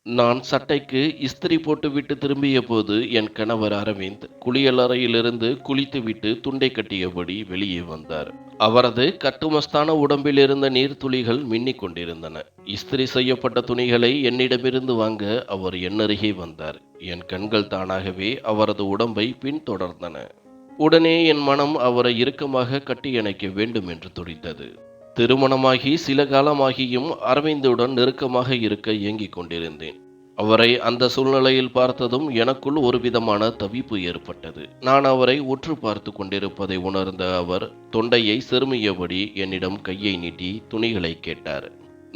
நான் சட்டைக்கு இஸ்திரி போட்டுவிட்டு திரும்பியபோது என் கணவர் அரவிந்த் குளியலறையிலிருந்து குளித்துவிட்டு துண்டை கட்டியபடி வெளியே வந்தார். அவரது கட்டுமஸ்தான உடம்பில் இருந்த நீர்த்துளிகள் மின்னிக் கொண்டிருந்தன. இஸ்திரி செய்யப்பட்ட துணிகளை என்னிடமிருந்து வாங்க அவர் என்னருகே வந்தார். என் கண்கள் தானாகவே அவரது உடம்பை பின்தொடர்ந்தன. உடனே என் மனம் அவரை இறுக்கமாக கட்டியணைக்க வேண்டும் என்று துடித்தது. திருமணமாகி சில காலமாகியும் அரவிந்துடன் நெருக்கமாக இருக்க ஏங்கிக் கொண்டிருந்தேன். அவரை அந்த சூழ்நிலையில் பார்த்ததும் எனக்குள் ஒரு விதமான தவிப்பு ஏற்பட்டது. நான் அவரை உற்று பார்த்து கொண்டிருப்பதை உணர்ந்த அவர் தொண்டையை செருமியபடி என்னிடம் கையை நீட்டி துணிகளை கேட்டார்.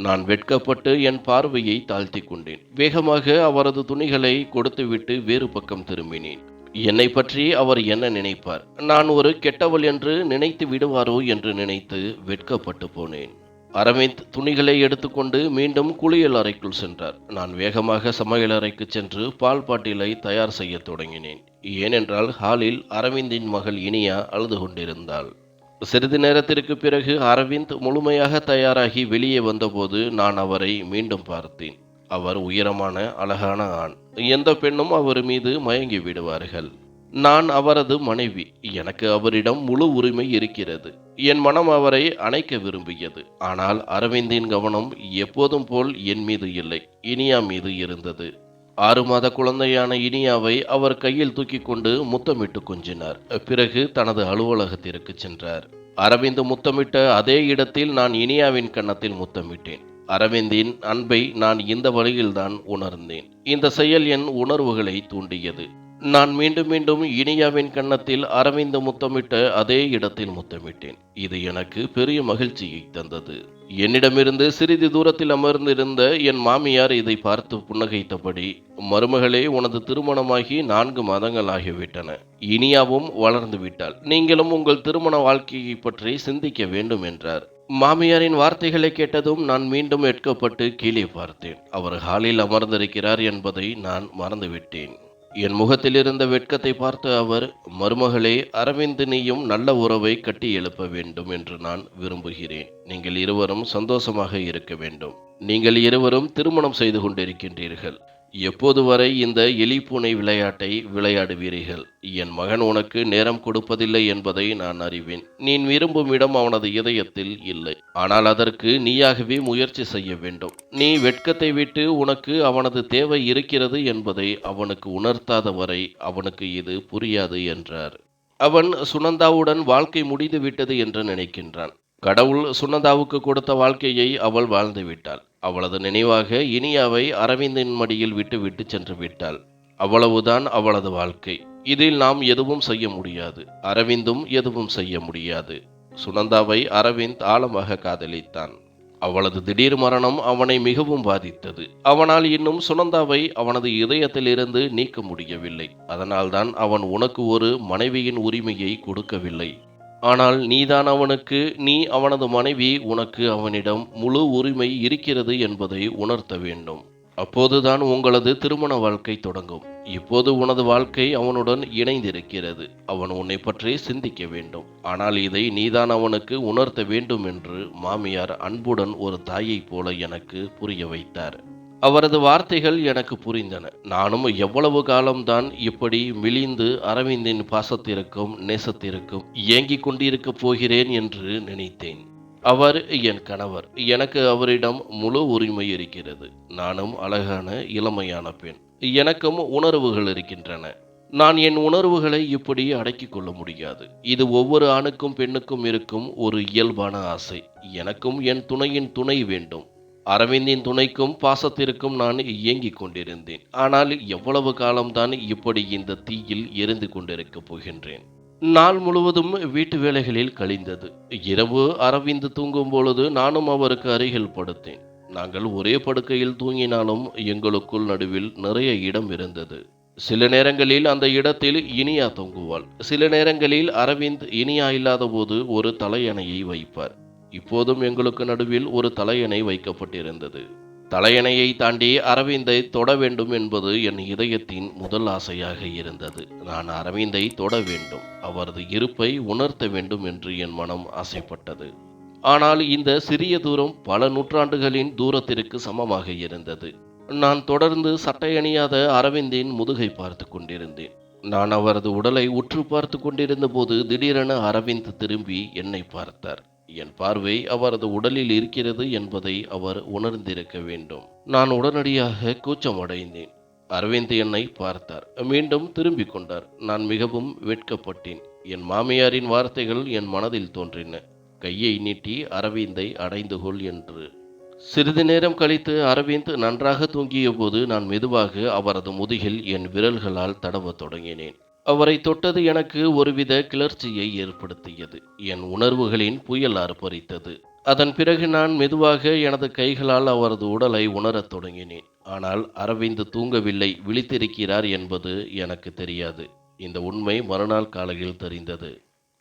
நான் வெட்கப்பட்டு என் பார்வையை தாழ்த்தி கொண்டேன். வேகமாக அவரது துணிகளை கொடுத்துவிட்டு வேறு பக்கம் திரும்பினேன். என்னை பற்றி அவர் என்ன நினைப்பார்? நான் ஒரு கெட்டவள் என்று நினைத்து விடுவாரோ என்று நினைத்து வெட்கப்பட்டு போனேன். அரவிந்த் துணிகளை எடுத்துக்கொண்டு மீண்டும் குளியல் அறைக்குள் சென்றார். நான் வேகமாக சமையலறைக்கு சென்று பால் பாட்டிலை தயார் செய்ய தொடங்கினேன். ஏனென்றால் ஹாலில் அரவிந்தின் மகள் இனியா அழுது கொண்டிருந்தாள். சிறிது நேரத்திற்கு பிறகு அரவிந்த் முழுமையாக தயாராகி வெளியே வந்தபோது நான் அவரை மீண்டும் பார்த்தேன். அவர் உயரமான அழகான ஆண். எந்த பெண்ணும் அவர் மீது மயங்கி விடுவார்கள். நான் அவரது மனைவி. எனக்கு அவரிடம் முழு உரிமை இருக்கிறது. என் மனம் அவரை அணைக்க விரும்பியது. ஆனால் அரவிந்தின் கவனம் எப்போதும் போல் என் மீது இல்லை, இனியா மீது இருந்தது. 6 மாத குழந்தையான இனியாவை அவர் கையில் தூக்கி கொண்டு முத்தமிட்டு கொஞ்சினார். பிறகு தனது அலுவலகத்திற்கு சென்றார். அரவிந்த் முத்தமிட்ட அதே இடத்தில் நான் இனியாவின் கன்னத்தில் முத்தமிட்டேன். அரவிந்தின் அன்பை நான் இந்த வழியில்தான் உணர்ந்தேன். இந்த செயல் என் உணர்வுகளை தூண்டியது. நான் மீண்டும் மீண்டும் இனியாவின் கன்னத்தில் அரவிந்த் முத்தமிட்ட அதே இடத்தில் முத்தமிட்டேன். இது எனக்கு பெரிய மகிழ்ச்சியை தந்தது. என்னிடமிருந்து சிறிது தூரத்தில் அமர்ந்திருந்த என் மாமியார் இதை பார்த்து புன்னகைத்தபடி, மருமகளே, உனது திருமணமாகி 4 மாதங்கள் ஆகிவிட்டன. இனியாவும் வளர்ந்து விட்டாள். நீங்களும் உங்கள் திருமண வாழ்க்கையை பற்றி சிந்திக்க வேண்டும் என்றார். மாமியாரின் வார்த்தைகளை கேட்டதும் நான் மீண்டும் வெட்கப்பட்டு கீழே பார்த்தேன். அவர் ஹாலில் அமர்ந்திருக்கிறார் என்பதை நான் மறந்துவிட்டேன். என் முகத்தில் இருந்த வெட்கத்தை பார்த்த அவர், மருமகளே, அரவிந்த் நீயும் நல்ல உறவை கட்டி எழுப்ப வேண்டும் என்று நான் விரும்புகிறேன். நீங்கள் இருவரும் சந்தோஷமாக இருக்க வேண்டும். நீங்கள் இருவரும் திருமணம் செய்து கொண்டிருக்கின்றீர்கள். எப்போது வரை இந்த எலி பூனை விளையாட்டை விளையாடுவீர்கள்? என் மகன் உனக்கு நேரம் கொடுப்பதில்லை என்பதை நான் அறிவேன். நீ விரும்பும் இடம் அவனது இதயத்தில் இல்லை. ஆனால் அதற்கு நீயாகவே முயற்சி செய்ய வேண்டும். நீ வெட்கத்தை விட்டு உனக்கு அவனது தேவை இருக்கிறது என்பதை அவனுக்கு உணர்த்தாத வரை அவனுக்கு இது புரியாது என்றார். அவன் சுனந்தாவுடன் வாழ்க்கை முடிந்து விட்டது என்று நினைக்கின்றான். கடவுள் சுனந்தாவுக்கு கொடுத்த வாழ்க்கையை அவள் வாழ்ந்து விட்டாள். அவளது நினைவாக இனியாவை அரவிந்தின் மடியில் விட்டு சென்று விட்டாள். அவ்வளவுதான் அவளது வாழ்க்கை. இதில் நாம் எதுவும் செய்ய முடியாது. அரவிந்தும் எதுவும் செய்ய முடியாது. சுனந்தாவை அரவிந்த் ஆழமாக காதலித்தான். அவளது திடீர் மரணம் அவனை மிகவும் பாதித்தது. அவனால் இன்னும் சுனந்தாவை அவனது இதயத்திலிருந்து நீக்க முடியவில்லை. அதனால்தான் அவன் உனக்கு ஒரு மனைவியின் உரிமையை கொடுக்கவில்லை. ஆனால் நீதான் அவனுக்கு, நீ அவனது மனைவி, உனக்கு அவனிடம் முழு உரிமை இருக்கிறது என்பதை உணர்த்த வேண்டும். அப்போதுதான் உங்களது திருமண வாழ்க்கை தொடங்கும். இப்போது உனது வாழ்க்கை அவனுடன் இணைந்திருக்கிறது. அவன் உன்னை பற்றி சிந்திக்க வேண்டும். ஆனால் இதை நீதான் அவனுக்கு உணர்த்த வேண்டும் என்று மாமியார் அன்புடன் ஒரு தாயைப் போல எனக்கு புரிய வைத்தார். அவரது வார்த்தைகள் எனக்கு புரிந்தன. நானும் எவ்வளவு காலம்தான் இப்படி மிளிந்து அரவிந்தின் பாசத்திற்கும் நேசத்திற்கும் ஏங்கிக் கொண்டிருக்கப் போகிறேன் என்று நினைத்தேன். அவர் என் கணவர். எனக்கு அவரிடம் முழு உரிமை இருக்கிறது. நானும் அழகான இளமையான பெண். எனக்கும் உணர்வுகள் இருக்கின்றன. நான் என் உணர்வுகளை இப்படி அடக்கிக் கொள்ள முடியாது. இது ஒவ்வொரு ஆணுக்கும் பெண்ணுக்கும் இருக்கும் ஒரு இயல்பான ஆசை. எனக்கும் என் துணையின் துணை வேண்டும். அரவிந்தின் துணைக்கும் பாசத்திற்கும் நான் இயங்கிக் கொண்டிருந்தேன். ஆனால் எவ்வளவு காலம்தான் இப்படி இந்த தீயில் எரிந்து கொண்டிருக்கப் போகின்றேன்? நாள் முழுவதும் வீட்டு வேலைகளில் கழிந்தது. இரவு அரவிந்த் தூங்கும் பொழுது நானும் அவருக்கு அருகில் படுத்தேன். நாங்கள் ஒரே படுக்கையில் தூங்கினாலும் எங்களுக்குள் நடுவில் நிறைய இடம் இருந்தது. சில நேரங்களில் அந்த இடத்தில் இனியா தூங்குவாள். சில நேரங்களில் அரவிந்த் இனியா இல்லாத போது ஒரு தலையணையை வைப்பார். இப்போதும் எங்களுக்கு நடுவில் ஒரு தலையணை வைக்கப்பட்டிருந்தது. தலையணையை தாண்டி அரவிந்தை தொட வேண்டும் என்பது என் இதயத்தின் முதல் ஆசையாக இருந்தது. நான் அரவிந்தை தொட வேண்டும், அவரது இருப்பை உணர்த்த வேண்டும் என்று என் மனம் ஆசைப்பட்டது. ஆனால் இந்த சிறிய தூரம் பல நூற்றாண்டுகளின் தூரத்திற்கு சமமாக இருந்தது. நான் தொடர்ந்து சட்டை அணியாத அரவிந்தின் முதுகை பார்த்து கொண்டிருந்தேன். நான் அவரது உடலை உற்று பார்த்து கொண்டிருந்த போது திடீரென அரவிந்த் திரும்பி என்னை பார்த்தார். என் பார்வை அவரது உடலில் இருக்கிறது என்பதை அவர் உணர்ந்திருக்க வேண்டும். நான் உடனடியாக கூச்சமடைந்தேன். அரவிந்த் என்னை பார்த்தார். மீண்டும் திரும்பிக் கொண்டார். நான் மிகவும் வெட்கப்பட்டேன். என் மாமியாரின் வார்த்தைகள் என் மனதில் தோன்றின. கையை நீட்டி அரவிந்தை அடைந்து கொள் என்று. சிறிது நேரம் கழித்து அரவிந்த் நன்றாக தூங்கிய போது நான் மெதுவாக அவரது முதுகில் என் விரல்களால் தடவத் தொடங்கினேன். அவரை தொட்டது எனக்கு ஒருவித கிளர்ச்சியை ஏற்படுத்தியது. என் உணர்வுகளின் புயல் ஆர்ப்பரித்தது. அதன் பிறகு நான் மெதுவாக எனது கைகளால் அவரது உடலை உணரத் தொடங்கினேன். ஆனால் அரவிந்த் தூங்கவில்லை, விழித்திருக்கிறார் என்பது எனக்கு தெரியாது. இந்த உண்மை மறுநாள் காலையில் தெரிந்தது.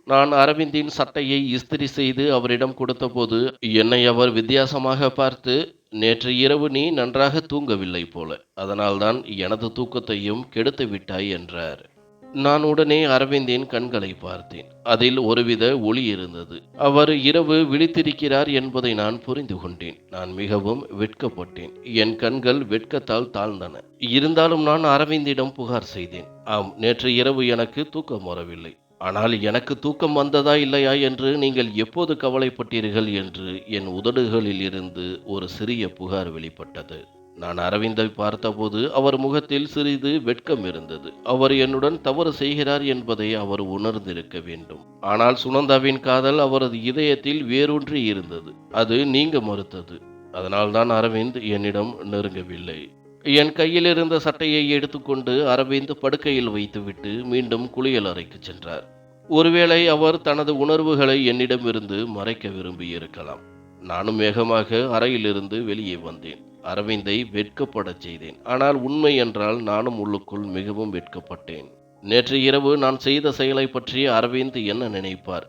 நான் அரவிந்தின் சட்டையை இஸ்திரி செய்து அவரிடம் கொடுத்தபோது என்னை அவர் வித்தியாசமாக பார்த்து, நேற்று இரவு நீ நன்றாக தூங்கவில்லை போல, அதனால்தான் எனது தூக்கத்தையும் கெடுத்து விட்டாய் என்றார். நான் உடனே அரவிந்தின் கண்களை பார்த்தேன். அதில் ஒருவித ஒளி இருந்தது. அவர் இரவு விழித்திருக்கிறார் என்பதை நான் புரிந்து கொண்டேன். நான் மிகவும் வெட்கப்பட்டேன். என் கண்கள் வெட்கத்தால் தாழ்ந்தன. இருந்தாலும் நான் அரவிந்திடம் புகார் செய்தேன். ஆம், நேற்று இரவு எனக்கு தூக்கம் வரவில்லை. ஆனால் எனக்கு தூக்கம் வந்ததா இல்லையா என்று நீங்கள் எப்போது கவலைப்பட்டீர்கள் என்று என் உதடுகளில் இருந்து ஒரு சிறிய புகார் வெளிப்பட்டது. நான் அரவிந்தை பார்த்தபோது அவர் முகத்தில் சிறிது வெட்கம் இருந்தது. அவர் என்னுடன் தவறு செய்கிறார் என்பதை அவர் உணர்ந்திருக்க வேண்டும். ஆனால் சுனந்தாவின் காதல் அவரது இதயத்தில் வேரூன்றி இருந்தது. அது நீங்க மறுத்தது. அதனால்தான் அரவிந்த் என்னிடம் நெருங்கவில்லை. என் கையில் இருந்த சட்டையை எடுத்துக்கொண்டு அரவிந்த் படுக்கையில் வைத்துவிட்டு மீண்டும் குளியல் அறைக்கு சென்றார். ஒருவேளை அவர் தனது உணர்வுகளை என்னிடமிருந்து மறைக்க விரும்பியிருக்கலாம். நானும் வேகமாக அறையிலிருந்து வெளியே வந்தேன். அரவிந்தை வெட்கப்படச் செய்தேன். ஆனால் உண்மை என்றால் நானும் உள்ளுக்குள் மிகவும் வெட்கப்பட்டேன். நேற்று இரவு நான் செய்த செயலை பற்றி அரவிந்த் என்ன நினைப்பார்?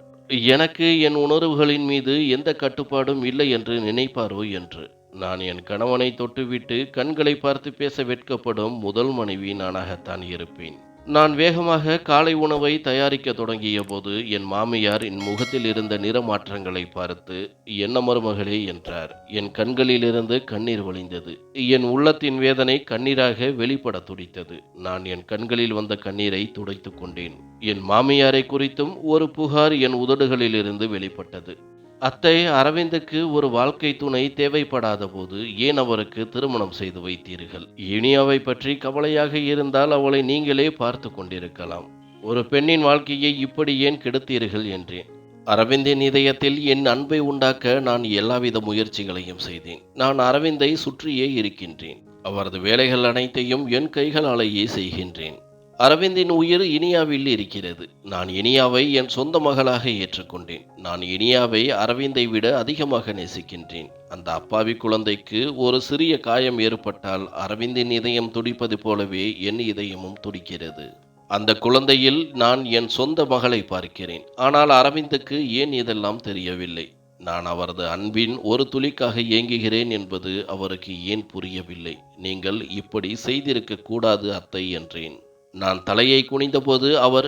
எனக்கு என் உணர்வுகளின் மீது எந்த கட்டுப்பாடும் இல்லை என்று நினைப்பாரோ என்று. நான் என் கணவனை தொட்டுவிட்டு கண்களை பார்த்து பேச வெட்கப்படும் முதல் மனைவி நானாகத்தான் இருப்பேன். நான் வேகமாக காலை உணவை தயாரிக்க தொடங்கிய போது என் மாமியார் என் முகத்தில் இருந்த நிறமாற்றங்களை பார்த்து, என்ன மருமகளே என்றார். என் கண்களிலிருந்து கண்ணீர் வழிந்தது. என் உள்ளத்தின் வேதனை கண்ணீராக வெளிப்பட துடித்தது. நான் என் கண்களில் வந்த கண்ணீரை துடைத்து கொண்டேன். என் மாமியாரை குறித்தும் ஒரு புகார் என் உதடுகளிலிருந்து வெளிப்பட்டது. அத்தை, அரவிந்துக்கு ஒரு வாழ்க்கை துணை தேவைப்படாத போது ஏன் அவருக்கு திருமணம் செய்து வைத்தீர்கள்? இனியாவை பற்றி கவலையாக இருந்தால் அவளை நீங்களே பார்த்து கொண்டிருக்கலாம். ஒரு பெண்ணின் வாழ்க்கையை இப்படி ஏன் கெடுத்தீர்கள் என்றேன். அரவிந்தின் இதயத்தில் என் அன்பை உண்டாக்க நான் எல்லாவித முயற்சிகளையும் செய்தேன். நான் அரவிந்தை சுற்றியே இருக்கின்றேன். அவரது வேலைகள் அனைத்தையும் என் கைகளாலேயே செய்கின்றேன். அரவிந்தின் உயிர் இனியாவில் இருக்கிறது. நான் இனியாவை என் சொந்த மகளாக ஏற்றுக்கொண்டேன். நான் இனியாவை அரவிந்தை விட அதிகமாக நேசிக்கின்றேன். அந்த அப்பாவி குழந்தைக்கு ஒரு சிறிய காயம் ஏற்பட்டால் அரவிந்தின் இதயம் துடிப்பது போலவே என் இதயமும் துடிக்கிறது. அந்த குழந்தையில் நான் என் சொந்த மகளை பார்க்கிறேன். ஆனால் அரவிந்துக்கு ஏன் இதெல்லாம் தெரியவில்லை? நான் அவரது அன்பின் ஒரு துளிக்காக ஏங்குகிறேன் என்பது அவருக்கு ஏன் புரியவில்லை? நீங்கள் இப்படி செய்திருக்க கூடாது அத்தை என்றேன். நான் தலையை குனிந்தபோது அவர்,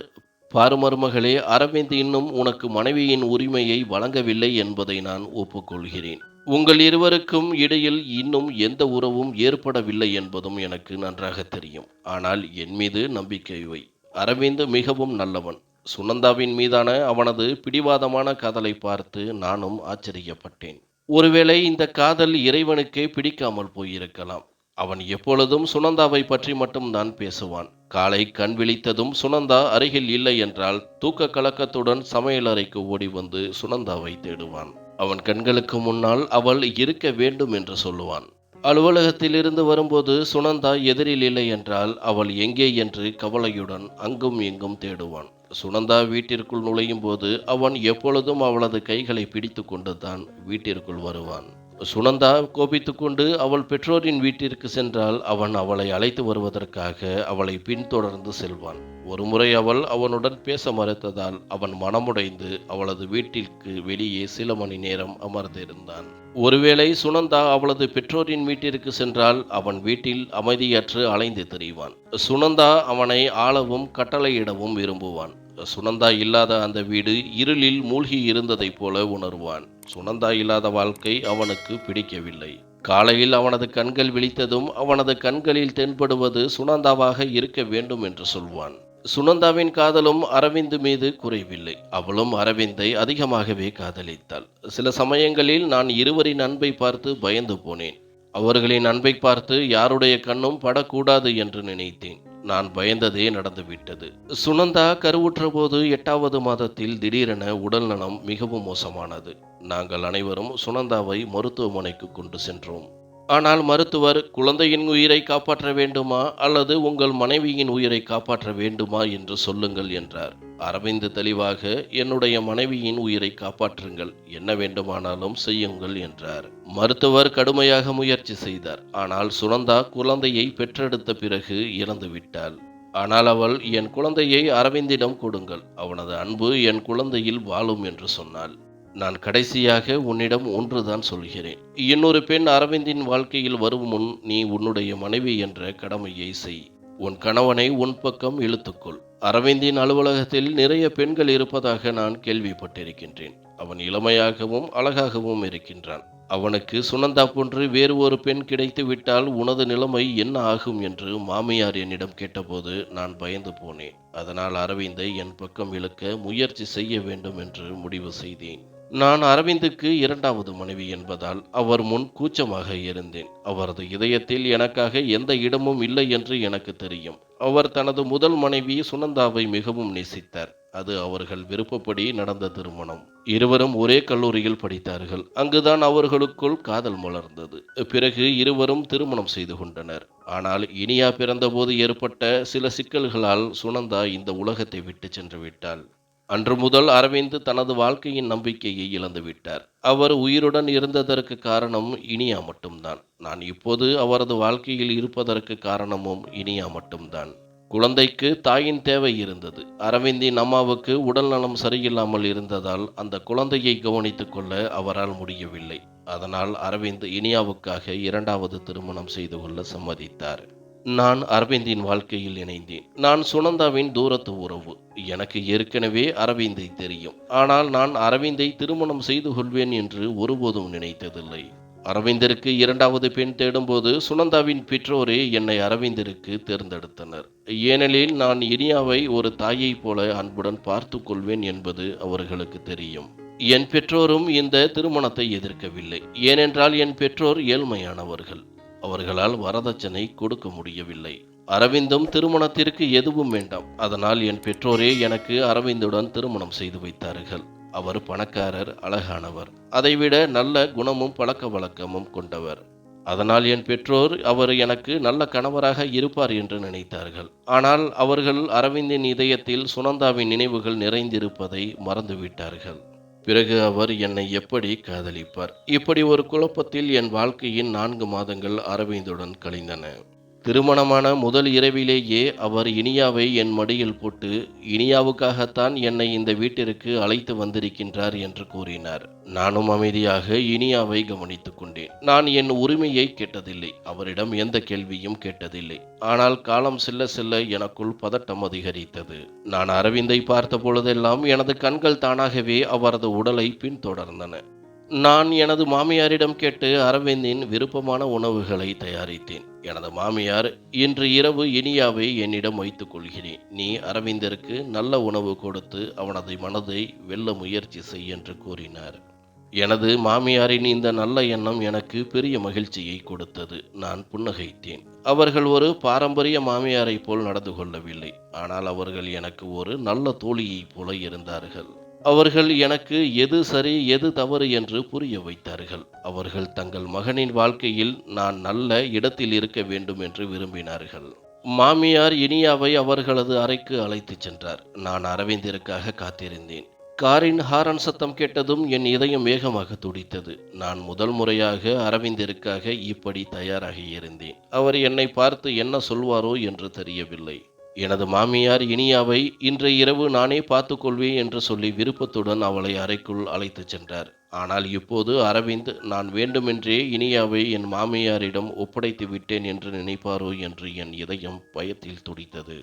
பாரு மருமகளே, அரவிந்த் இன்னும் உனக்கு மனைவியின் உரிமையை வழங்கவில்லை என்பதை நான் ஒப்புக்கொள்கிறேன். உங்கள் இருவருக்கும் இடையில் இன்னும் எந்த உறவும் ஏற்படவில்லை என்பதும் எனக்கு நன்றாக தெரியும். ஆனால் என் மீது நம்பிக்கை வை. அரவிந்த் மிகவும் நல்லவன். சுனந்தாவின் மீதான அவனது பிடிவாதமான காதலை பார்த்து நானும் ஆச்சரியப்பட்டேன். ஒருவேளை இந்த காதல் இறைவனுக்கே பிடிக்காமல் போயிருக்கலாம். அவன் எப்பொழுதும் சுனந்தாவை பற்றி மட்டும்தான் பேசுவான். காலை கண் விழித்ததும் சுனந்தா அருகில் இல்லை என்றால் தூக்க கலக்கத்துடன் சமையலறைக்கு ஓடி வந்து சுனந்தாவை தேடுவான். அவன் கண்களுக்கு முன்னால் அவள் இருக்க வேண்டும் என்று சொல்லுவான். அலுவலகத்திலிருந்து வரும்போது சுனந்தா எதிரில் இல்லை என்றால் அவள் எங்கே என்று கவலையுடன் அங்கும் இங்கும் தேடுவான். சுனந்தா வீட்டிற்குள் நுழையும் போது அவன் எப்பொழுதும் அவளது கைகளை பிடித்து கொண்டுதான் வீட்டிற்குள் வருவான். சுனந்தா கோபித்துக்கொண்டு அவள் பெற்றோரின் வீட்டிற்கு சென்றால் அவன் அவளை அழைத்து வருவதற்காக அவளை பின்தொடர்ந்து செல்வான். ஒருமுறை அவள் அவனுடன் பேச மறுத்ததால் அவன் மனமுடைந்து அவளது வீட்டிற்கு வெளியே சில மணி நேரம் அமர்ந்திருந்தான். ஒருவேளை சுனந்தா அவளது பெற்றோரின் வீட்டிற்கு சென்றால் அவன் வீட்டில் அமைதியற்று அலைந்து திரிவான். சுனந்தா அவனை ஆளவும் கட்டளையிடவும் விரும்புவான். சுனந்தா இல்லாத அந்த வீடு இருளில் மூழ்கி இருந்ததைப் போல உணர்வான். சுனந்தா இல்லாத வாழ்க்கை அவனுக்கு பிடிக்கவில்லை. காலையில் அவனது கண்கள் விழித்ததும் அவனது கண்களில் தென்படுவது சுனந்தாவாக இருக்க வேண்டும் என்று சொல்வான். சுனந்தாவின் காதலும் அரவிந்த் மீது குறைவில்லை. அவளும் அரவிந்தை அதிகமாகவே காதலித்தாள். சில சமயங்களில் நான் இருவரின் அன்பை பார்த்து பயந்து போனேன். அவர்களின் அன்பை பார்த்து யாருடைய கண்ணும் படக்கூடாது என்று நினைத்தேன். நான் பயந்ததே நடந்துவிட்டது. சுனந்தா கருவுற்ற போது 8வது மாதத்தில் திடீரென உடல் நலம் மிகவும் மோசமானது. நாங்கள் அனைவரும் சுனந்தாவை மருத்துவமனைக்கு கொண்டு சென்றோம். ஆனால் மருத்துவர், குழந்தையின் உயிரை காப்பாற்ற வேண்டுமா அல்லது உங்கள் மனைவியின் உயிரை காப்பாற்ற வேண்டுமா என்று சொல்லுங்கள் என்றார். அரவிந்த் தெளிவாக, என்னுடைய மனைவியின் உயிரை காப்பாற்றுங்கள், என்ன வேண்டுமானாலும் செய்யுங்கள் என்றார். மருத்துவர் கடுமையாக முயற்சி செய்தார். ஆனால் சுனந்தா குழந்தையை பெற்றெடுத்த பிறகு இறந்துவிட்டாள். ஆனால் அவள், என் குழந்தையை அரவிந்திடம் கொடுங்கள், அவனது அன்பு என் குழந்தையில் வாழும் என்று சொன்னாள். நான் கடைசியாக உன்னிடம் ஒன்றுதான் சொல்கிறேன். இன்னொரு பெண் அரவிந்தின் வாழ்க்கையில் வரும் முன் நீ உன்னுடைய மனைவி என்ற கடமையை செய். உன் கணவனை உன் பக்கம் இழுத்துக்கொள். அரவிந்தின் அலுவலகத்தில் நிறைய பெண்கள் இருப்பதாக நான் கேள்விப்பட்டிருக்கின்றேன். அவன் இளமையாகவும் அழகாகவும் இருக்கின்றான். அவனுக்கு சுனந்தா போன்று வேறு ஒரு பெண் கிடைத்து விட்டால் உனது நிலைமை என்ன ஆகும் என்று மாமியார் என்னிடம் கேட்டபோது நான் பயந்து போனேன். அதனால் அரவிந்தை என் பக்கம் இழுக்க முயற்சி செய்ய வேண்டும் என்று முடிவு செய்தேன். நான் அரவிந்துக்கு 2வது மனைவி என்பதால் அவர் முன் கூச்சமாக இருந்தேன். அவரது இதயத்தில் எனக்காக எந்த இடமும் இல்லை என்று எனக்கு தெரியும். அவர் தனது முதல் மனைவி சுனந்தாவை மிகவும் நேசித்தார். அது அவர்கள் விருப்பப்படி நடந்த திருமணம். இருவரும் ஒரே கல்லூரியில் படித்தார்கள். அங்குதான் அவர்களுக்குள் காதல் மலர்ந்தது. பிறகு இருவரும் திருமணம் செய்து கொண்டனர். ஆனால் இனியா பிறந்தபோது ஏற்பட்ட சில சிக்கல்களால் சுனந்தா இந்த உலகத்தை விட்டு சென்று விட்டாள். அன்று முதல் அரவிந்த் தனது வாழ்க்கையின் நம்பிக்கையை இழந்துவிட்டார். அவர் உயிருடன் இருந்ததற்கு காரணம் இனியா மட்டும்தான். நான் இப்போது அவரது வாழ்க்கையில் இருப்பதற்கு காரணமும் இனியா மட்டும்தான். குழந்தைக்கு தாயின் தேவை இருந்தது. அரவிந்தின் அம்மாவுக்கு உடல் நலம் சரியில்லாமல் இருந்ததால் அந்த குழந்தையை கவனித்துக் கொள்ள அவரால் முடியவில்லை. அதனால் அரவிந்த் இனியாவுக்காக 2வது திருமணம் செய்து கொள்ள சம்மதித்தார். நான் அரவிந்தின் வாழ்க்கையில் இணைந்தேன். நான் சுனந்தாவின் தூரத்து உறவு. எனக்கு ஏற்கனவே அரவிந்தை தெரியும். ஆனால் நான் அரவிந்தை திருமணம் செய்து கொள்வேன் என்று ஒருபோதும் நினைத்ததில்லை. அரவிந்திற்கு 2வது பெண் தேடும்போது சுனந்தாவின் பெற்றோரே என்னை அரவிந்திற்கு தேர்ந்தெடுத்தனர். ஏனெனில் நான் இனியாவை ஒரு தாயைப் போல அன்புடன் பார்த்து கொள்வேன் என்பது அவர்களுக்கு தெரியும். என் பெற்றோரும் இந்த திருமணத்தை எதிர்க்கவில்லை. ஏனென்றால் என் பெற்றோர் ஏழ்மையானவர்கள். அவர்களால் வரதட்சணை கொடுக்க முடியவில்லை. அரவிந்தும் திருமணத்திற்கு எதுவும் வேண்டாம். அதனால் என் பெற்றோரே எனக்கு அரவிந்துடன் திருமணம் செய்து வைத்தார்கள். அவர் பணக்காரர், அழகானவர், அதைவிட நல்ல குணமும் பழக்க வழக்கமும் கொண்டவர். அதனால் என் பெற்றோர் அவர் எனக்கு நல்ல கணவராக இருப்பார் என்று நினைத்தார்கள். ஆனால் அவர்கள் அரவிந்தின் இதயத்தில் சுனந்தாவின் நினைவுகள் நிறைந்திருப்பதை மறந்துவிட்டார்கள். பிறகு அவர் என்னை எப்படி காதலிப்பார்? இப்படி ஒரு குழப்பத்தில் என் வாழ்க்கையின் 4 மாதங்கள் அரவிந்துடன் கழிந்தன. திருமணமான முதல் இரவிலேயே அவர் இனியாவை என் மடியில் போட்டு, இனியாவுக்காகத்தான் என்னை இந்த வீட்டிற்கு அழைத்து வந்திருக்கின்றார் என்று கூறினார். நானும் அமைதியாக இனியாவை கவனித்துக் கொண்டேன். நான் என் உரிமையை கேட்டதில்லை. அவரிடம் எந்த கேள்வியும் கேட்டதில்லை. ஆனால் காலம் செல்ல செல்ல எனக்குள் பதட்டம் அதிகரித்தது. நான் அரவிந்தை பார்த்த பொழுதெல்லாம் எனது கண்கள் தானாகவே அவரது உடலை பின்தொடர்ந்தன. நான் எனது மாமியாரிடம் கேட்டு அரவிந்தின் விருப்பமான உணவுகளை தயாரித்தேன். எனது மாமியார், இன்று இரவு இனியாவை என்னிடம் வைத்துக் கொள்கிறேன். நீ அரவிந்திற்கு நல்ல உணவு கொடுத்து அவனது மனதை வெல்ல முயற்சி செய் என்று கூறினார். எனது மாமியாரின் இந்த நல்ல எண்ணம் எனக்கு பெரிய மகிழ்ச்சியை கொடுத்தது. நான் புன்னகைத்தேன். அவர்கள் ஒரு பாரம்பரிய மாமியாரை போல் நடந்து கொள்ளவில்லை. ஆனால் அவர்கள் எனக்கு ஒரு நல்ல தோழியைப் போல இருந்தார்கள். அவர்கள் எனக்கு எது சரி எது தவறு என்று புரிய வைத்தார்கள். அவர்கள் தங்கள் மகனின் வாழ்க்கையில் நான் நல்ல இடத்தில் இருக்க வேண்டும் என்று விரும்பினார்கள். மாமியார் இனியாவை அவர்களது அறைக்கு அழைத்துச் சென்றார். நான் அரவிந்திற்காக காத்திருந்தேன். காரின் ஹாரன் சத்தம் கேட்டதும் என் இதயம் வேகமாக துடித்தது. நான் முதல் முறையாக அரவிந்திற்காக இப்படி தயாராகி இருந்தேன். அவர் என்னை பார்த்து என்ன சொல்வாரோ என்று தெரியவில்லை. எனது மாமியார் இனியாவை இன்றைய இரவு நானே பார்த்துக் கொள்வேன் என்று சொல்லி விருப்பத்துடன் அவளை அறைக்குள் அழைத்துச் சென்றார். ஆனால் இப்போது அரவிந்த் நான் வேண்டுமென்றே இனியாவை என் மாமியாரிடம் ஒப்படைத்து விட்டேன் என்று நினைப்பாரோ என்று என் இதயம் பயத்தில் துடித்தது.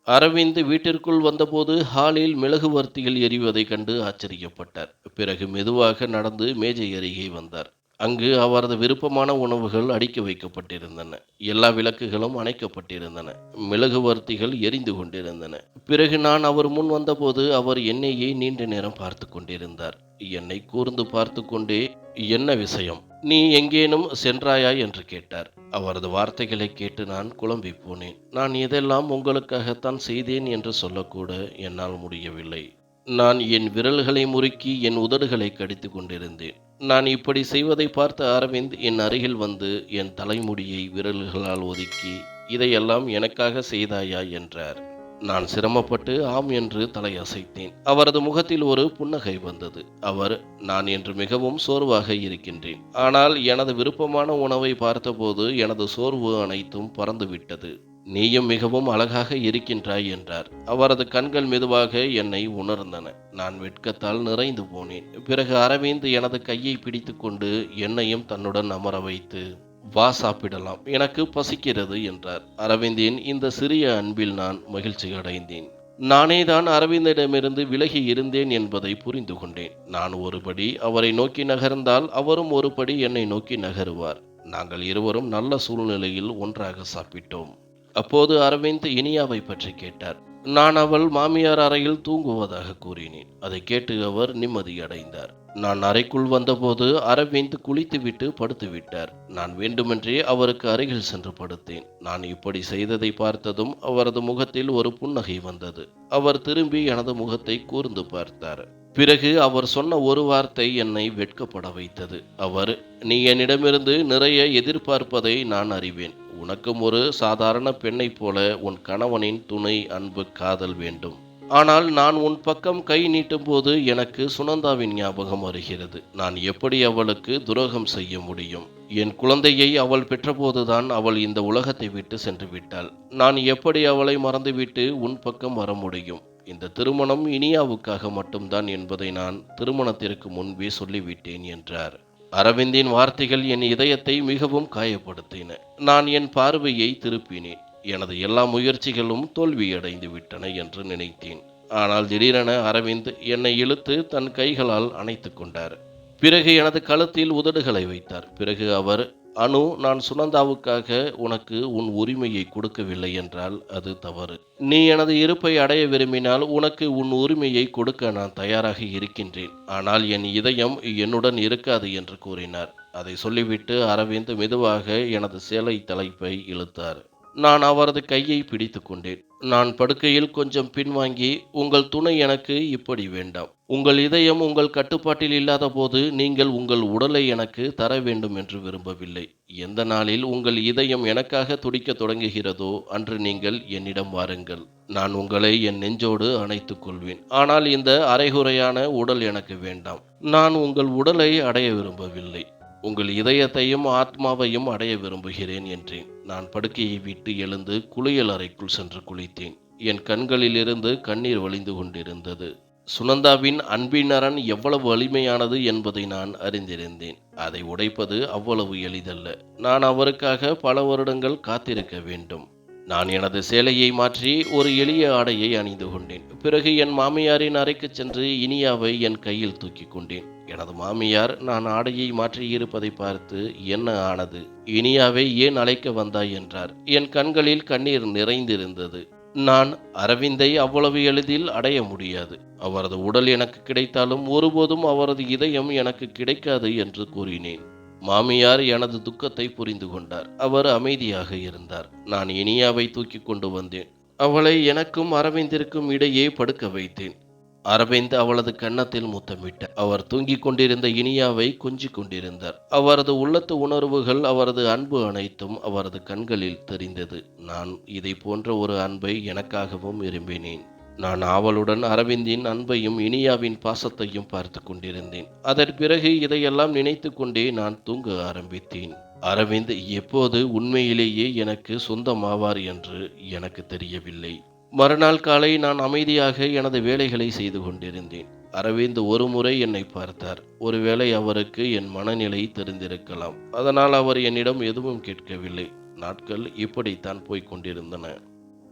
அரவிந்த் வீட்டிற்குள் வந்தபோது ஹாலில் மெழுகுவர்த்திகள் எரிவதைக் கண்டு ஆச்சரியப்பட்டார். பிறகு மெதுவாக நடந்து மேஜை அருகே வந்தார். அங்கு அவரது விருப்பமான உணவுகள் அடுக்கி வைக்கப்பட்டிருந்தன. எல்லா விளக்குகளும் அணைக்கப்பட்டிருந்தன. மெழுகுவர்த்திகள் எரிந்து கொண்டிருந்தன. பிறகு நான் அவர் முன் வந்தபோது அவர் என்னையே நீண்ட நேரம் பார்த்து கொண்டிருந்தார். என்னை கூர்ந்து பார்த்து கொண்டே, "என்ன விஷயம்? நீ எங்கேனும் சென்றாயா?" என்று கேட்டார். அவரது வார்த்தைகளை கேட்டு நான் குழம்பி போனேன். நான் இதெல்லாம் உங்களுக்காகத்தான் செய்தேன் என்று சொல்லக்கூட என்னால் முடியவில்லை. நான் என் விரல்களை முறுக்கி என் உதடுகளை கடித்து கொண்டிருந்தேன். நான் இப்படி செய்வதை பார்த்த அரவிந்த் என் அருகில் வந்து என் தலைமுடியை விரல்களால் ஒதுக்கி, "இதையெல்லாம் எனக்காக செய்தாயா?" என்றார். நான் சிரமப்பட்டு ஆம் என்று தலையசைத்தேன். அவரது முகத்தில் ஒரு புன்னகை வந்தது. அவர், "நான் இன்று மிகவும் சோர்வாக இருக்கின்றேன். ஆனால் எனது விருப்பமான உணவை பார்த்தபோது எனது சோர்வு அனைத்தும் பறந்துவிட்டது. நீயும் மிகவும் அழகாக இருக்கின்றாய்" என்றார். அவரது கண்கள் மெதுவாக என்னை உணர்ந்தன. நான் வெட்கத்தால் நிறைந்து போனேன். பிறகு அரவிந்த் எனது கையை பிடித்துக்கொண்டு என்னையும் தன்னுடன் அமர வைத்து, "வா, சாப்பிடலாம், எனக்கு பசிக்கிறது" என்றார். அரவிந்தின் இந்த சிறிய அன்பில் நான் மகிழ்ச்சி அடைந்தேன். நானே தான் அரவிந்திடமிருந்து விலகி இருந்தேன் என்பதை புரிந்து கொண்டேன். நான் ஒருபடி அவரை நோக்கி நகர்ந்தால் அவரும் ஒருபடி என்னை நோக்கி நகருவார். நாங்கள் இருவரும் நல்ல சூழ்நிலையில் ஒன்றாக சாப்பிட்டோம். அப்போது அரவிந்த் இனியாவை பற்றி கேட்டார். நான் அவள் மாமியார் அறையில் தூங்குவதாக கூறினேன். அதை கேட்டு அவர் நிம்மதியடைந்தார். நான் அறைக்குள் வந்தபோது அரவிந்த் குளித்துவிட்டு படுத்துவிட்டார். நான் வேண்டுமென்றே அவருக்கு அருகில் சென்று படுத்தேன். நான் இப்படி செய்ததை பார்த்ததும் அவரது முகத்தில் ஒரு புன்னகை வந்தது. அவர் திரும்பி எனது முகத்தை கூர்ந்து பார்த்தார். பிறகு அவர் சொன்ன ஒரு வார்த்தை என்னை வெட்கப்பட வைத்தது. அவர், "நீ என்னிடமிருந்து நிறைய எதிர்பார்ப்பதை நான் அறிவேன். உனக்கும் ஒரு சாதாரண பெண்ணைப் போல உன் கணவனின் துணை, அன்பு, காதல் வேண்டும். ஆனால் நான் உன் பக்கம் கை நீட்டும்போது எனக்கு சுனந்தாவின் ஞாபகம் வருகிறது. நான் எப்படி அவளுக்கு துரோகம் செய்ய முடியும்? என் குழந்தையை அவள் பெற்றபோதுதான் அவள் இந்த உலகத்தை விட்டு சென்று விட்டாள். நான் எப்படி அவளை மறந்துவிட்டு உன் பக்கம் வர முடியும்? இந்த திருமணம் இனியாவுக்காக மட்டும்தான் என்பதை நான் திருமணத்திற்கு முன்பே சொல்லிவிட்டேன்" என்றார். அரவிந்தின் வார்த்தைகள் என் இதயத்தை மிகவும் காயப்படுத்தின. நான் என் பார்வையை திருப்பினேன். எனது எல்லா முயற்சிகளும் தோல்வியடைந்து விட்டன என்று நினைத்தேன். ஆனால் திடீரென அரவிந்த் என்னை இழுத்து தன் கைகளால் அணைத்துக் கொண்டார். பிறகு எனது கழுத்தில் உதடுகளை வைத்தார். பிறகு அவர், "அனு, நான் சுனந்தாவுக்காக உனக்கு உன் உரிமையை கொடுக்கவில்லை என்றால் அது தவறு. நீ எனது இருப்பை அடைய விரும்பினால் உனக்கு உன் உரிமையை கொடுக்க நான் தயாராக இருக்கின்றேன். ஆனால் என் இதயம் என்னுடன் இருக்காது" என்று கூறினார். அதை சொல்லிவிட்டு அரவிந்த் மெதுவாக எனது சேலை தலைப்பை இழுத்தார். நான் அவரது கையை பிடித்து கொண்டேன். நான் படுக்கையில் கொஞ்சம் பின்வாங்கி, "உங்கள் துணை எனக்கு இப்படி வேண்டாம். உங்கள் இதயம் உங்கள் கட்டுப்பாட்டில் இல்லாத போது நீங்கள் உங்கள் உடலை எனக்கு தர வேண்டும் என்று விரும்பவில்லை. எந்த நாளில் உங்கள் இதயம் எனக்காக துடிக்கத் தொடங்குகிறதோ அன்று நீங்கள் என்னிடம் வாருங்கள். நான் உங்களை என் நெஞ்சோடு அணைத்துக் கொள்வேன். ஆனால் இந்த அரைகுறையான உடல் எனக்கு வேண்டாம். நான் உங்கள் உடலை அடைய விரும்பவில்லை. உங்கள் இதயத்தையும் ஆத்மாவையும் அடைய விரும்புகிறேன்" என்றேன். நான் படுக்கையை விட்டு எழுந்து குளியல் அறைக்குள் சென்று குளித்தேன். என் கண்களிலிருந்து கண்ணீர் வழிந்து கொண்டிருந்தது. சுனந்தாவின் அன்பின் அரண் எவ்வளவு வலிமையானது என்பதை நான் அறிந்திருந்தேன். அதை உடைப்பது அவ்வளவு எளிதல்ல. நான் அவருக்காக பல வருடங்கள் காத்திருக்க வேண்டும். நான் எனது சேலையை மாற்றி ஒரு எளிய ஆடையை அணிந்து கொண்டேன். பிறகு என் மாமியாரின் அறைக்கு சென்று இனியாவை என் கையில் தூக்கி கொண்டேன். எனது மாமியார் நான் ஆடையை மாற்றியிருப்பதை பார்த்து, "என்ன ஆனது? இனியாவை ஏன் அழைக்க வந்தாய்?" என்றார். என் கண்களில் கண்ணீர் நிறைந்திருந்தது. நான், "அரவிந்தை அவ்வளவு எளிதில் அடைய முடியாது. அவரது உடல் எனக்கு கிடைத்தாலும் ஒருபோதும் அவரது இதயம் எனக்கு கிடைக்காது" என்று கூறினேன். மாமியார் எனது துக்கத்தை புரிந்து கொண்டார். அவர் அமைதியாக இருந்தார். நான் இனியாவை தூக்கி கொண்டு வந்தேன். அவளை எனக்கும் அரவிந்திற்கும் இடையே படுக்க வைத்தேன். அரவிந்த் அவளது கன்னத்தில் முத்தமிட்டார். அவர் தூங்கிக் கொண்டிருந்த இனியாவை கொஞ்சிக் கொண்டிருந்தார். அவரது உள்ளத்து உணர்வுகள், அவரது அன்பு அனைத்தும் அவரது கண்களில் தெரிந்தது. நான் இதை போன்ற ஒரு அன்பை எனக்காகவும் விரும்பினேன். நான் ஆவலுடன் அரவிந்தின் அன்பையும் இனியாவின் பாசத்தையும் பார்த்து கொண்டிருந்தேன். அதன் பிறகு இதையெல்லாம் நினைத்து கொண்டே நான் தூங்க ஆரம்பித்தேன். அரவிந்த் எப்போது உண்மையிலேயே எனக்கு சொந்தமாவார் என்று எனக்கு தெரியவில்லை. மறுநாள் காலை நான் அமைதியாக எனது வேலைகளை செய்து கொண்டிருந்தேன். அரவிந்த் ஒரு முறை என்னை பார்த்தார். ஒருவேளை அவருக்கு என் மனநிலை தெரிந்திருக்கலாம். அதனால் அவர் என்னிடம் எதுவும் கேட்கவில்லை. நாட்கள் இப்படித்தான் போய்க் கொண்டிருந்தன.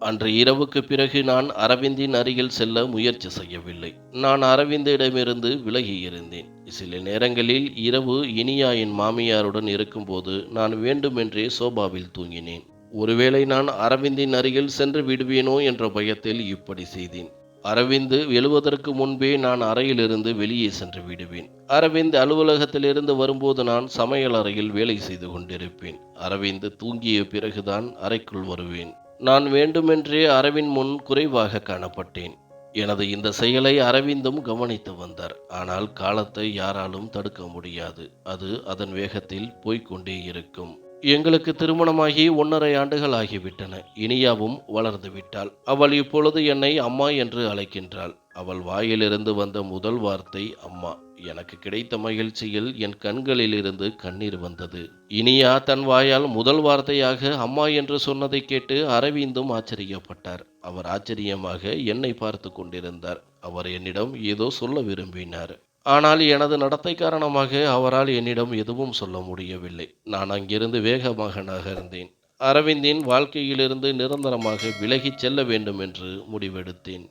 அன்று இரவுக்கு பிறகு நான் அரவிந்தின் அருகில் செல்ல முயற்சி செய்யவில்லை. நான் அரவிந்திடமிருந்து விலகி இருந்தேன். சில நேரங்களில் இரவு இனியா என் மாமியாருடன் இருக்கும்போது நான் வேண்டுமென்றே சோபாவில் தூங்கினேன். ஒருவேளை நான் அரவிந்தின் அருகில் சென்று விடுவேனோ என்ற பயத்தில் இப்படி செய்தேன். அரவிந்த் எழுவதற்கு முன்பே நான் அறையிலிருந்து வெளியே சென்று விடுவேன். அரவிந்த் அலுவலகத்திலிருந்து வரும்போது நான் சமையல் அறையில் வேலை செய்து கொண்டிருப்பேன். அரவிந்த் தூங்கிய பிறகுதான் அறைக்குள் வருவேன். நான் வேண்டுமென்றே அரவிந்த் முன் குறைவாக காணப்பட்டேன். எனது இந்த செயலை அரவிந்தும் கவனித்து வந்தார். ஆனால் காலத்தை யாராலும் தடுக்க முடியாது. அது அதன் வேகத்தில் போய்க்கொண்டே இருக்கும். எங்களுக்கு திருமணமாகி 1½ ஆண்டுகள் ஆகிவிட்டன. இனியாவும் வளர்ந்து விட்டாள். அவள் இப்பொழுது என்னை அம்மா என்று அழைக்கின்றாள். அவள் வாயிலிருந்து வந்த முதல் வார்த்தை அம்மா. எனக்கு கிடைத்த மகிழ்ச்சியில் என் கண்களிலிருந்து கண்ணீர் வந்தது. இனியா தன் வாயால் முதல் வார்த்தையாக அம்மா என்று சொன்னதை கேட்டு அரவிந்தும் ஆச்சரியப்பட்டார். அவர் ஆச்சரியமாக என்னை பார்த்து கொண்டிருந்தார். அவர் என்னிடம் ஏதோ சொல்ல விரும்பினார். ஆனால் எனது நடத்தை காரணமாக அவரால் என்னிடம் எதுவும் சொல்ல முடியவில்லை. நான் அங்கிருந்து வேகமாக நகர்ந்தேன். அரவிந்தின் வாழ்க்கையிலிருந்து நிரந்தரமாக விலகிச் செல்ல வேண்டும் என்று முடிவெடுத்தேன்.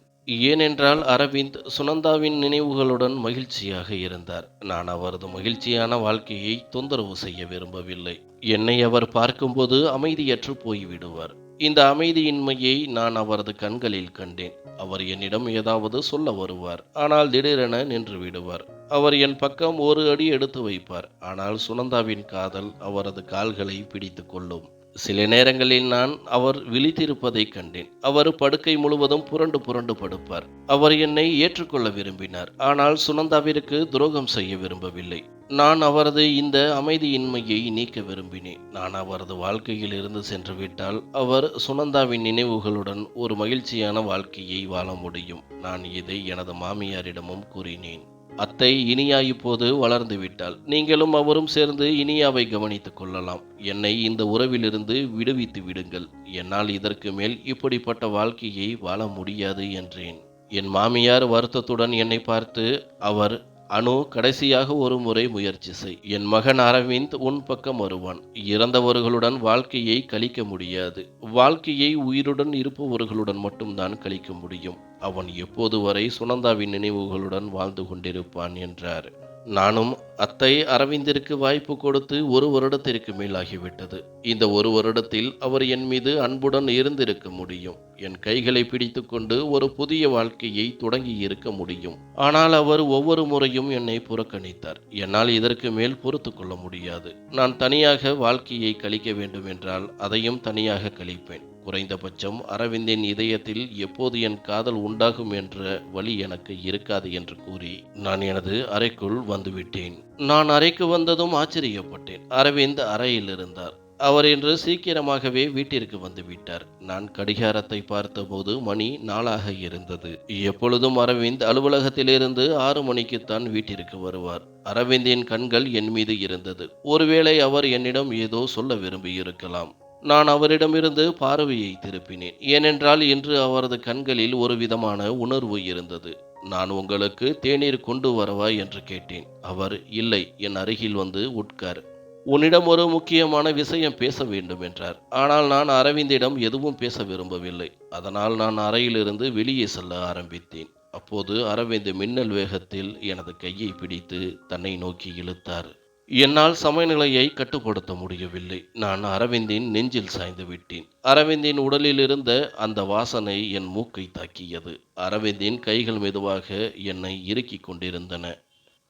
ஏனென்றால் அரவிந்த் சுனந்தாவின் நினைவுகளுடன் மகிழ்ச்சியாக இருந்தார். நான் அவரது மகிழ்ச்சியான வாழ்க்கையை தொந்தரவு செய்ய விரும்பவில்லை. என்னை அவர் பார்க்கும்போது அமைதியற்று போய்விடுவார். இந்த அமைதியின்மையை நான் அவரது கண்களில் கண்டேன். அவர் என்னிடம் ஏதாவது சொல்ல வருவார். ஆனால் திடீரென நின்று விடுவார். அவர் என் பக்கம் 1 அடி எடுத்து வைப்பார். ஆனால் சுனந்தாவின் காதல் அவரது கால்களை பிடித்து கொள்ளும். சில நேரங்களில் நான் அவர் விழித்திருப்பதை கண்டேன். அவர் படுக்கை முழுவதும் புரண்டு புரண்டு படுப்பார். அவர் என்னை ஏற்றுக்கொள்ள விரும்பினார். ஆனால் சுனந்தாவிற்கு துரோகம் செய்ய விரும்பவில்லை. நான் அவரது இந்த அமைதியின்மையை நீக்க விரும்பினேன். நான் அவரது வாழ்க்கையில் இருந்து சென்று விட்டால் அவர் சுனந்தாவின் நினைவுகளுடன் ஒரு மகிழ்ச்சியான வாழ்க்கையை வாழ முடியும். நான் இதை எனது மாமியாரிடமும் கூறினேன். அத்தை, இனியா இப்போது வளர்ந்து விட்டாள். நீங்களும் அவரும் சேர்ந்து இனியாவை கவனித்துக் கொள்ளலாம். என்னை இந்த உறவிலிருந்து விடுவித்து விடுங்கள். என்னால் இதற்கு மேல் இப்படிப்பட்ட வாழ்க்கையை வாழ முடியாது என்றேன். என் மாமியார் வருத்தத்துடன் என்னை பார்த்து, அவர் அனு, கடைசியாக ஒரு முறை முயற்சி செய். என் மகன் அரவிந்த் உன் பக்கம் வருவான். இறந்தவர்களுடன் வாழ்க்கையை கழிக்க முடியாது. வாழ்க்கையை உயிருடன் இருப்பவர்களுடன் மட்டும்தான் கழிக்க முடியும். அவன் எப்போது வரை சுனந்தாவின் நினைவுகளுடன் வாழ்ந்து கொண்டிருப்பான் என்றார். நானும், அத்தை, அரவிந்திற்கு வாய்ப்பு கொடுத்து 1 வருடத்திற்கு மேலாகிவிட்டது. இந்த 1 வருடத்தில் அவர் என் மீது அன்புடன் இருந்திருக்க முடியும். என் கைகளை பிடித்து கொண்டு ஒரு புதிய வாழ்க்கையை தொடங்கி இருக்க முடியும். ஆனால் அவர் ஒவ்வொரு முறையும் என்னை புறக்கணித்தார். என்னால் இதற்கு மேல் பொறுத்து கொள்ள முடியாது. நான் தனியாக வாழ்க்கையை கழிக்க வேண்டும் என்றால் அதையும் தனியாக கழிப்பேன். குறைந்தபட்சம் அரவிந்தின் இதயத்தில் எப்போது என் காதல் உண்டாகும் என்ற வழி எனக்கு இருக்காது என்று கூறி நான் எனது அறைக்குள் வந்துவிட்டேன். நான் அறைக்கு வந்ததும் ஆச்சரியப்பட்டேன். அரவிந்த் அறையில் இருந்தார். அவர் இன்று சீக்கிரமாகவே வீட்டிற்கு வந்துவிட்டார். நான் கடிகாரத்தை பார்த்தபோது மணி 4 இருந்தது. எப்பொழுதும் அரவிந்த் அலுவலகத்திலிருந்து 6 மணிக்குத்தான் வீட்டிற்கு வருவார். அரவிந்தின் கண்கள் என் மீது இருந்தது. ஒருவேளை அவர் என்னிடம் ஏதோ சொல்ல விரும்பியிருக்கலாம். நான் அவரிடமிருந்து பார்வையை திருப்பினேன். ஏனென்றால் இன்று அவரது கண்களில் ஒரு விதமான உணர்வு இருந்தது. நான் உங்களுக்கு தேநீர் கொண்டு வரவா என்று கேட்டேன். அவர், இல்லை, என் அருகில் வந்து உட்கார். உன்னிடம் ஒரு முக்கியமான விஷயம் பேச வேண்டும் என்றார். ஆனால் நான் அரவிந்திடம் எதுவும் பேச விரும்பவில்லை. அதனால் நான் அறையிலிருந்து வெளியே செல்ல ஆரம்பித்தேன். அப்போது அரவிந்த் மின்னல் வேகத்தில் எனது கையை பிடித்து தன்னை நோக்கி இழுத்தார். என்னால் சமநிலையை கட்டுப்படுத்த முடியவில்லை. நான் அரவிந்தின் நெஞ்சில் சாய்ந்து விட்டேன். அரவிந்தின் உடலில் இருந்த அந்த வாசனை என் மூக்கை தாக்கியது. அரவிந்தின் கைகள் மெதுவாக என்னை இறுக்கிக் கொண்டிருந்தன.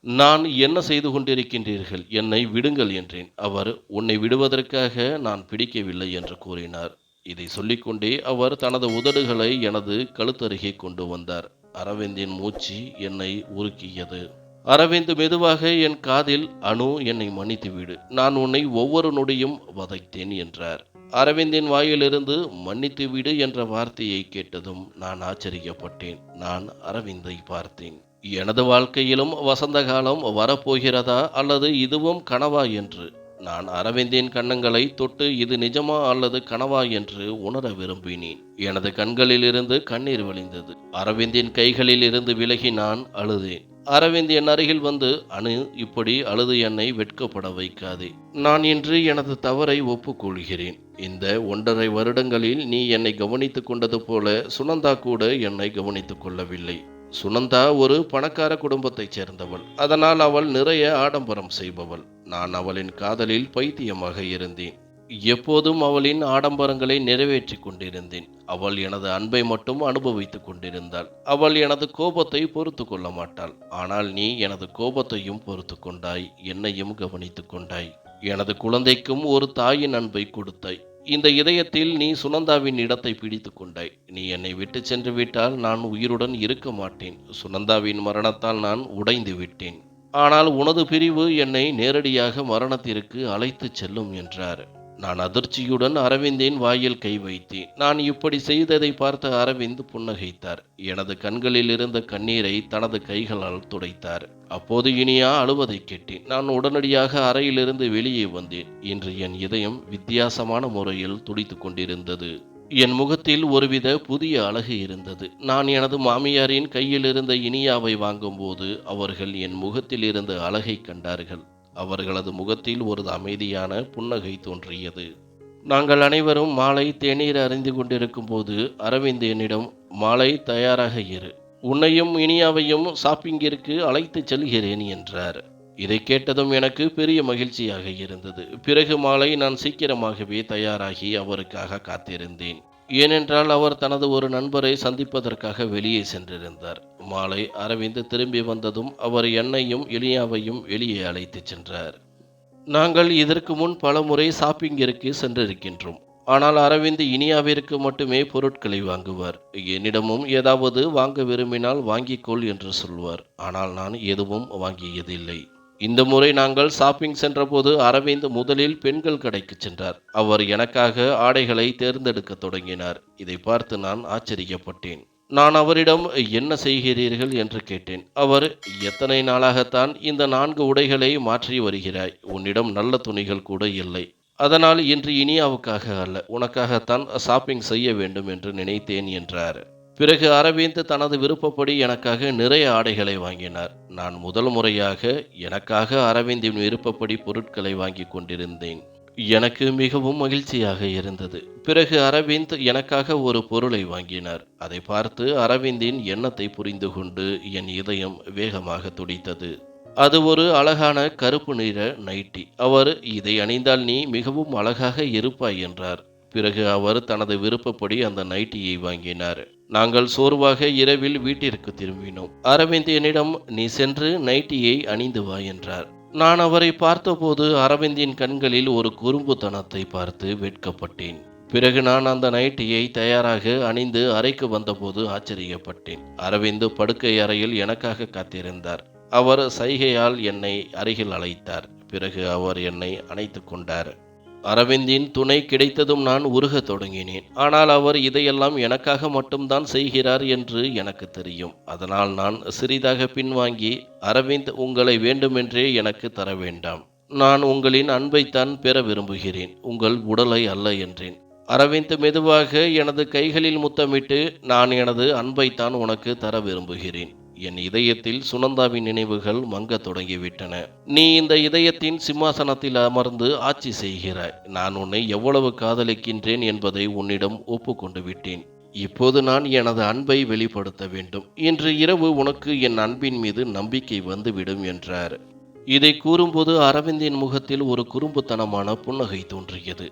நான், என்ன செய்து கொண்டிருக்கின்றீர்கள்? என்னை விடுங்கள் என்றேன். அவர், உன்னை விடுவதற்காக நான் பிடிக்கவில்லை என்று கூறினார். இதை சொல்லிக்கொண்டே அவர் தனது உதடுகளை எனது கழுத்தருகே கொண்டு வந்தார். அரவிந்தின் மூச்சு என்னை உருக்கியது. அரவிந்த் மெதுவாக என் காதில், அனு, என்னை மன்னித்துவிடு. நான் உன்னை ஒவ்வொரு நொடியும் வதைத்தேன் என்றார். அரவிந்தின் வாயிலிருந்து மன்னித்துவிடு என்ற வார்த்தையை கேட்டதும் நான் ஆச்சரியப்பட்டேன். நான் அரவிந்தை பார்த்தேன். எனது வாழ்க்கையிலும் வசந்த காலம் வரப்போகிறதா அல்லது இதுவும் கனவா என்று நான் அரவிந்தின் கன்னங்களை தொட்டு இது நிஜமா அல்லது கனவா என்று உணர விரும்பினேன். எனது கண்களிலிருந்து கண்ணீர் வழிந்தது. அரவிந்தின் கைகளில் இருந்து விலகி நான் அழுதேன். அரவிந்த் என் அருகில் வந்து, அனு, இப்படி அழுது என்னை வெட்கப்பட வைக்காதே. நான் இன்று எனது தவறை ஒப்புக்கொள்கிறேன். இந்த 1.5 வருடங்களில் நீ என்னை கவனித்துக் கொண்டது போல சுனந்தா கூட என்னை கவனித்துக் கொள்ளவில்லை. சுனந்தா ஒரு பணக்கார குடும்பத்தைச் சேர்ந்தவள். அதனால் அவள் நிறைய ஆடம்பரம் செய்பவள். நான் அவளின் காதலில் பைத்தியமாக இருந்தேன். எப்போதும் அவளின் ஆடம்பரங்களை நிறைவேற்றிக் கொண்டிருந்தேன். அவள் எனது அன்பை மட்டும் அனுபவித்துக் கொண்டிருந்தாள். அவள் எனது கோபத்தை பொறுத்து கொள்ள மாட்டாள். ஆனால் நீ எனது கோபத்தையும் பொறுத்து கொண்டாய், என்னையும் கவனித்துக் கொண்டாய். எனது குழந்தைக்கும் ஒரு தாயின் அன்பை கொடுத்தாய். இந்த இதயத்தில் நீ சுனந்தாவின் இடத்தை பிடித்து கொண்டாய். நீ என்னை விட்டு சென்று விட்டால் நான் உயிருடன் இருக்க மாட்டேன். சுனந்தாவின் மரணத்தால் நான் உடைந்து விட்டேன். ஆனால் உனது பிரிவு என்னை நேரடியாக மரணத்திற்கு அழைத்துச் செல்லும் என்றார். நான் அதிர்ச்சியுடன் அரவிந்தின் வாயில் கை வைத்தேன். நான் இப்படி செய்ததை பார்த்த அரவிந்த் புன்னகைத்தார். எனது கண்களில் இருந்த கண்ணீரை தனது கைகளால் துடைத்தார். அப்போது இனியா அழுவதை கேட்டேன். நான் உடனடியாக அறையிலிருந்து வெளியே வந்தேன். இன்று என் இதயம் வித்தியாசமான முறையில் துடித்துக் கொண்டிருந்தது. என் முகத்தில் ஒருவித புதிய அழகு இருந்தது. நான் எனது மாமியாரின் கையில் இருந்த இனியாவை வாங்கும்போது அவர்கள் என் முகத்தில் இருந்த அழகை கண்டார்கள். அவர்களது முகத்தில் ஒரு அமைதியான புன்னகை தோன்றியது. நாங்கள் அனைவரும் மாலை தேநீர் அருந்தி கொண்டிருக்கும் போது அரவிந்த் என்னிடம், மாலை தயாராக இரு, உன்னையும் இனியாவையும் ஷாப்பிங்கிற்கு அழைத்துச் செல்கிறேன் என்றார். இதை கேட்டதும் எனக்கு பெரிய மகிழ்ச்சியாக இருந்தது. பிறகு மாலை நான் சீக்கிரமாகவே தயாராகி அவருக்காக காத்திருந்தேன். ஏனென்றால் அவர் தனது ஒரு நண்பரை சந்திப்பதற்காக வெளியே சென்றிருந்தார். மாலை அரவிந்த் திரும்பி வந்ததும் அவர் என்னையும் இனியாவையும் வெளியே அழைத்துச் சென்றார். நாங்கள் இதற்கு முன் பலமுறை ஷாப்பிங்கிற்கு சென்றிருக்கின்றோம். ஆனால் அரவிந்த் இனியாவிற்கு மட்டுமே பொருட்களை வாங்குவார். என்னிடமும் ஏதாவது வாங்க விரும்பினால் வாங்கிக்கொள் என்று சொல்வார். ஆனால் நான் எதுவும் வாங்கியதில்லை. இந்த முறை நாங்கள் ஷாப்பிங் சென்றபோது அரவிந்த் முதலில் பெண்கள் கடைக்கு சென்றார். அவர் எனக்காக ஆடைகளை தேர்ந்தெடுக்க தொடங்கினார். இதை பார்த்து நான் ஆச்சரியப்பட்டேன். நான் அவரிடம், என்ன செய்கிறீர்கள் என்று கேட்டேன். அவர், எத்தனை நாளாகத்தான் இந்த 4 உடைகளை மாற்றி வருகிறாய்? உன்னிடம் நல்ல துணிகள் கூட இல்லை. அதனால் இன்று இனியாவுக்காக அல்ல, உனக்காகத்தான் ஷாப்பிங் செய்ய வேண்டும் என்று நினைத்தேன் என்றார். பிறகு அரவிந்த் தனது விருப்பப்படி எனக்காக நிறைய ஆடைகளை வாங்கினார். நான் முதல் முறையாக எனக்காக அரவிந்தின் விருப்பப்படி பொருட்களை வாங்கி கொண்டிருந்தேன். எனக்கு மிகவும் மகிழ்ச்சியாக இருந்தது. பிறகு அரவிந்த் எனக்காக ஒரு பொருளை வாங்கினார். அதை பார்த்து அரவிந்தின் எண்ணத்தை புரிந்து கொண்டு என் இதயம் வேகமாக துடித்தது. அது ஒரு அழகான கருப்பு நிற நைட்டி. அவர், இதை அணிந்தால் நீ மிகவும் அழகாக இருப்பாய் என்றார். பிறகு அவர் தனது விருப்பப்படி அந்த நைட்டியை வாங்கினார். நாங்கள் சோர்வாக இரவில் வீட்டிற்கு திரும்பினோம். அரவிந்த் என்னிடம், நீ சென்று நைட்டியை அணிந்து வா என்றார். நான் அவரை பார்த்தபோது அரவிந்தின் கண்களில் ஒரு குறும்புத்தனத்தை பார்த்து வெட்கப்பட்டேன். பிறகு நான் அந்த நைட்டியை தயாராக அணிந்து அறைக்கு வந்தபோது ஆச்சரியப்பட்டேன். அரவிந்த் படுக்கை அறையில் எனக்காக காத்திருந்தார். அவர் சைகையால் என்னை அருகில் அழைத்தார். பிறகு அவர் என்னை அணைத்து கொண்டார். அரவிந்தின் துணை கிடைத்ததும் நான் உருகத் தொடங்கினேன். ஆனால் அவர் இதையெல்லாம் எனக்காக மட்டும்தான் செய்கிறார் என்று எனக்கு தெரியும். அதனால் நான் சிறிதாக பின்வாங்கி, அரவிந்த், உங்களை வேண்டுமென்றே எனக்கு தர வேண்டாம். நான் உங்களின் அன்பைத்தான் பெற விரும்புகிறேன், உங்கள் உடலை அல்ல என்றேன். அரவிந்த் மெதுவாக எனது கைகளில் முத்தமிட்டு, நான் எனது அன்பைத்தான் உனக்கு தர விரும்புகிறேன். என் இதயத்தில் சுனந்தாவின் நினைவுகள் மங்கத் தொடங்கிவிட்டன. நீ இந்த இதயத்தின் சிம்மாசனத்தில் அமர்ந்து ஆட்சி செய்கிறாய். நான் உன்னை எவ்வளவு காதலிக்கின்றேன் என்பதை உன்னிடம் ஒப்புக்கொண்டு விட்டேன். இப்போது நான் எனது அன்பை வெளிப்படுத்த வேண்டும். இன்று இரவு உனக்கு என் அன்பின் மீது நம்பிக்கை வந்துவிடும் என்றார். இதை கூறும்போது அரவிந்தின் முகத்தில் ஒரு குறும்புத்தனமான புன்னகை தோன்றியது.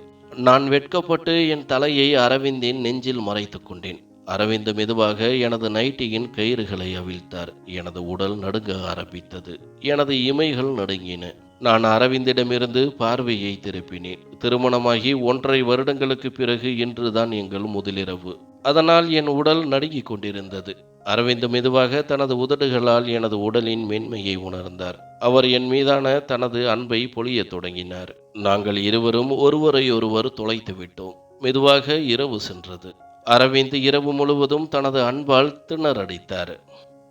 நான் வெட்கப்பட்டு என் தலையை அரவிந்தின் நெஞ்சில் மறைத்து கொண்டேன். அரவிந்த் மெதுவாக எனது நைட்டியின் கயிறுகளை அவிழ்த்தார். எனது உடல் நடுங்க ஆரம்பித்தது. எனது இமைகள் நடுங்கின. நான் அரவிந்திடமிருந்து பார்வையை திருப்பினேன். திருமணமாகி 1.5 வருடங்களுக்கு பிறகு இன்றுதான் எங்கள் முதலிரவு. அதனால் என் உடல் நடுங்கிக் கொண்டிருந்தது. அரவிந்த் மெதுவாக தனது உதடுகளால் எனது உடலின் மென்மையை உணர்ந்தார். அவர் என் மீதான தனது அன்பை பொழியத் தொடங்கினார். நாங்கள் இருவரும் ஒருவரையொருவர் தொலைத்து விட்டோம். மெதுவாக இரவு சென்றது. அரவிந்த் இரவு முழுவதும் தனது அன்பால் திணறடித்தார்.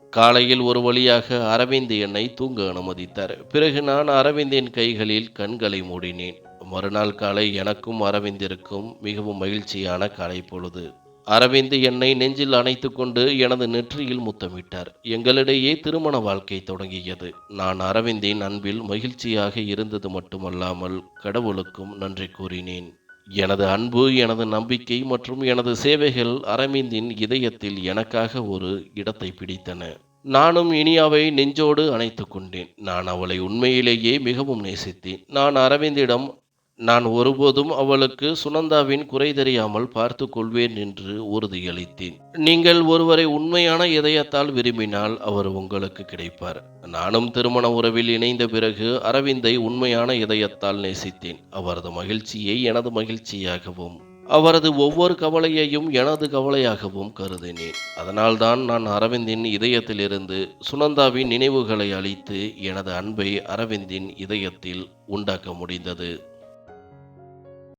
காலையில் ஒரு வழியாக அரவிந்த் என்னை தூங்க அனுமதித்தார். பிறகு நான் அரவிந்தின் கைகளில் கண்களை மூடினேன். மறுநாள் காலை எனக்கும் அரவிந்திற்கும் மிகவும் மகிழ்ச்சியான காலை பொழுது. அரவிந்த் என்னை நெஞ்சில் அணைத்துக் கொண்டு எனது நெற்றியில் முத்தமிட்டார். எங்களிடையே திருமண வாழ்க்கை தொடங்கியது. நான் அரவிந்தின் அன்பில் மகிழ்ச்சியாக இருந்தது மட்டுமல்லாமல் கடவுளுக்கும் நன்றி கூறினேன். எனது அன்பு, எனது நம்பிக்கை மற்றும் எனது சேவைகள் அரவிந்தின் இதயத்தில் எனக்காக ஒரு இடத்தை பிடித்தன. நானும் இனியாவை நெஞ்சோடு அணைத்துக் கொண்டேன். நான் அவளை உண்மையிலேயே மிகவும் நேசித்தேன். நான் அரவிந்திடம் நான் ஒருபோதும் அவளுக்கு சுனந்தாவின் குறை தெரியாமல் பார்த்து கொள்வேன் என்று உறுதியளித்தேன். நீங்கள் ஒருவரை உண்மையான இதயத்தால் விரும்பினால் அவர் உங்களுக்கு கிடைப்பார். நானும் திருமண உறவில் இணைந்த பிறகு அரவிந்தை உண்மையான இதயத்தால் நேசித்தேன். அவரது மகிழ்ச்சியை எனது மகிழ்ச்சியாகவும், அவரது ஒவ்வொரு கவலையையும் எனது கவலையாகவும் கருதினேன். அதனால்தான் நான் அரவிந்தின் இதயத்திலிருந்து சுனந்தாவின் நினைவுகளை அழித்து எனது அன்பை அரவிந்தின் இதயத்தில் உண்டாக்க முடிந்தது.